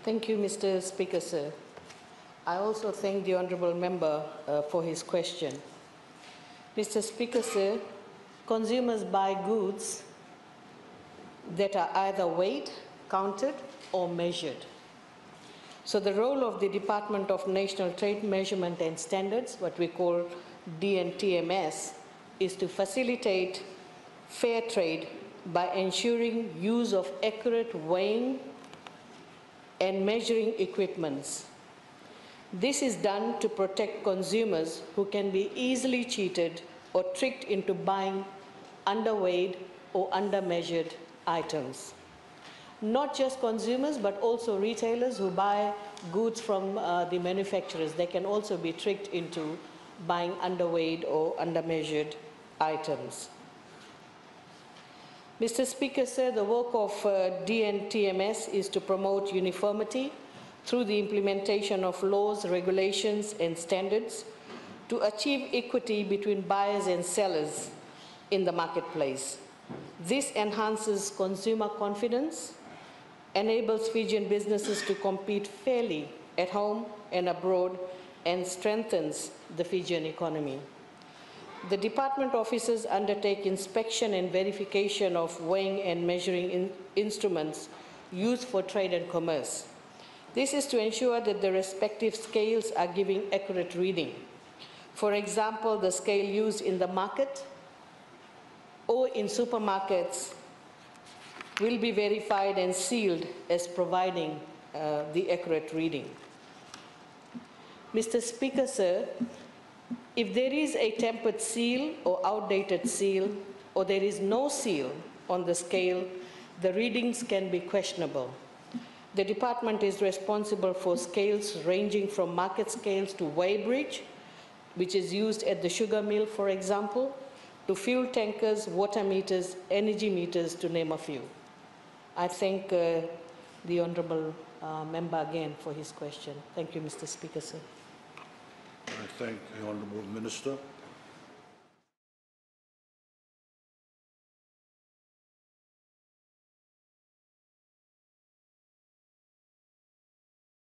Thank you, Mr. Speaker, sir. I also thank the honourable member for his question. Mr. Speaker, sir, consumers buy goods that are either weighed, counted, or measured. So the role of the Department of National Trade Measurement and Standards, what we call DNTMS, is to facilitate fair trade by ensuring use of accurate weighing and measuring equipments. This is done to protect consumers who can be easily cheated or tricked into buying underweighed or undermeasured items. Not just consumers, but also retailers who buy goods from the manufacturers. They can also be tricked into buying underweighed or undermeasured items. Mr. Speaker, sir, the work of DNTMS is to promote uniformity through the implementation of laws, regulations, and standards to achieve equity between buyers and sellers in the marketplace. This enhances consumer confidence, enables Fijian businesses to compete fairly at home and abroad, and strengthens the Fijian economy. The department officers undertake inspection and verification of weighing and measuring instruments used for trade and commerce. This is to ensure that the respective scales are giving accurate reading. For example, the scale used in the market or in supermarkets will be verified and sealed as providing the accurate reading. Mr. Speaker, sir, if there is a tempered seal or outdated seal, or there is no seal on the scale, the readings can be questionable. The department is responsible for scales ranging from market scales to weighbridge, which is used at the sugar mill, for example, to fuel tankers, water meters, energy meters, to name a few. I thank the honourable member again for his question. Thank you, Mr. Speaker, sir. I thank the honourable minister.